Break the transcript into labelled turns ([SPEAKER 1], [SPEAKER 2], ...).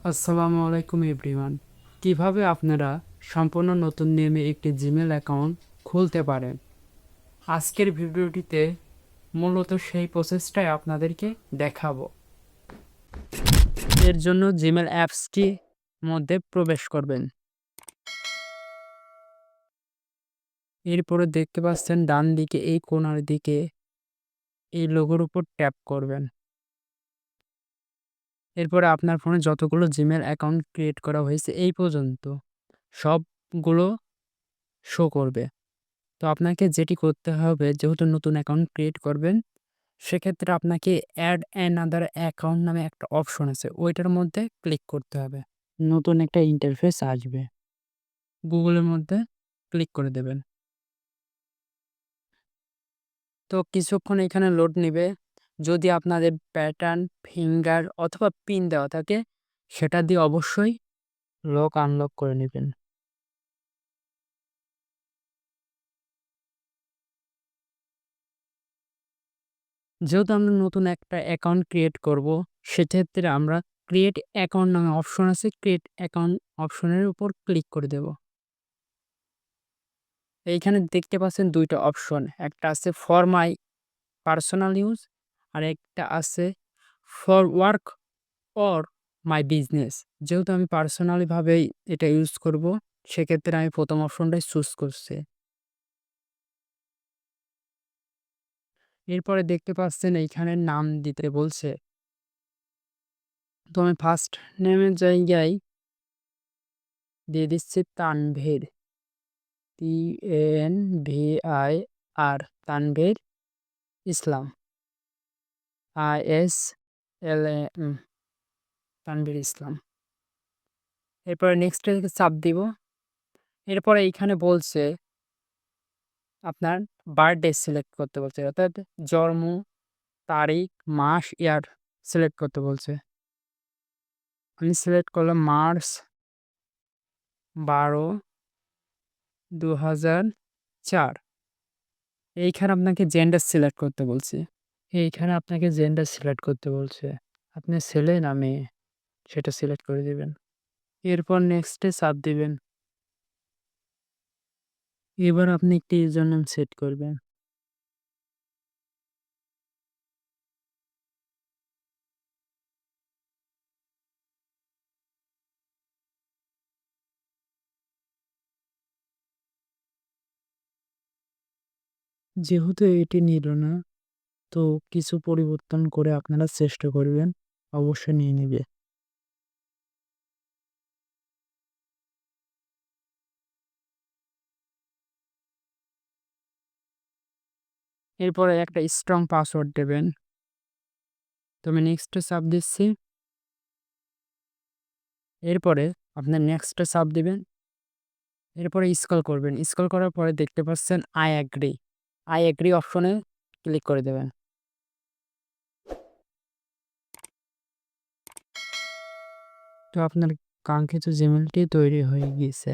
[SPEAKER 1] আসসালামু আলাইকুম এভরিওয়ান। কিভাবে আপনারা সম্পূর্ণ নতুন নিয়মে একটি জিমেল অ্যাকাউন্ট খুলতে পারেন, আজকের ভিডিওটিতে মূলত সেই প্রসেসটাই আপনাদেরকে দেখাবো। এর জন্য জিমেল অ্যাপসটি মধ্যে প্রবেশ করবেন। এরপরে দেখতে পাচ্ছেন ডান দিকে এই কোণার দিকে এই লোগোর উপর ট্যাপ করবেন। এরপরে আপনার ফোনে যতগুলো জিমেল অ্যাকাউন্ট ক্রিয়েট করা হয়েছে এই পর্যন্ত সবগুলো শো করবে। তো আপনাকে যেটি করতে হবে, যেহেতু নতুন অ্যাকাউন্ট ক্রিয়েট করবেন, সেক্ষেত্রে আপনাকে অ্যাড অ্যানাদার অ্যাকাউন্ট নামে একটা অপশন আছে, ওইটার মধ্যে ক্লিক করতে হবে। নতুন একটা ইন্টারফেস আসবে, গুগলের মধ্যে ক্লিক করে দেবেন। তো কিছুক্ষণ এখানে লোড নেবে। যদি আপনাদের প্যাটার্ন, ফিঙ্গার অথবা পিন দেওয়া থাকে, সেটা দিয়ে অবশ্যই লক আনলক করে নেবেন। যেহেতু আমরা নতুন একটা অ্যাকাউন্ট ক্রিয়েট করব, সেক্ষেত্রে আমরা ক্রিয়েট অ্যাকাউন্ট নামে অপশন আছে, ক্রিয়েট অ্যাকাউন্ট অপশনের উপর ক্লিক করে দেব। এইখানে দেখতে পাচ্ছেন দুইটা অপশন, একটা আছে ফর মাই পার্সোনাল ইউজ আর একটা আছে for work or my business. যেহেতু আমি পার্সোনালি ভাবেই এটা ইউজ করব, সেক্ষেত্রে আমি প্রথম অপশনটাই চুজ করছি। এরপরে দেখতে পাচ্ছেন এইখানে নাম দিতে বলছে, তো আমি ফার্স্ট নেমের জায়গায় দিয়ে দিচ্ছি তানভীর, TANVIR, তানভীর ইসলাম, ISLAM, তানভীর ইসলাম। এরপরে নেক্সট চাপ দিব। এরপরে এইখানে বলছে আপনার বার্থডে সিলেক্ট করতে বলছে, অর্থাৎ জন্ম তারিখ, মাস, ইয়ার সিলেক্ট করতে বলছে। আমি সিলেক্ট করলাম মার্চ 12, 2004। এইখানে আপনাকে জেন্ডার সিলেক্ট করতে বলছে। এইখানে আপনাকে জেন্ডার সিলেক্ট করতে বলছে, আপনি ছেলে না মেয়ে সেটা সিলেক্ট করে দিবেন। এরপর নেক্সটে চাপ দিবেন। এবার আপনি একটি ইউজার নেম সেট করবেন। যেহেতু এটি নিল না, তো কিছু পরিবর্তন করে আপনারা চেষ্টা করবেন, অবশ্যই নিয়ে নিবে। এরপরে একটা স্ট্রং পাসওয়ার্ড দেবেন। তো আমি নেক্সটে চাপ দিচ্ছি। এরপরে আপনার নেক্সটে চাপ দিবেন। এরপরে স্ক্রল করবেন। স্ক্রল করার পরে দেখতে পাচ্ছেন আই অ্যাগ্রি অপশনে ক্লিক করে দেবেন। তো আপনার কাঙ্ক্ষিত জিমেলটি তৈরি হয়ে গিয়েছে।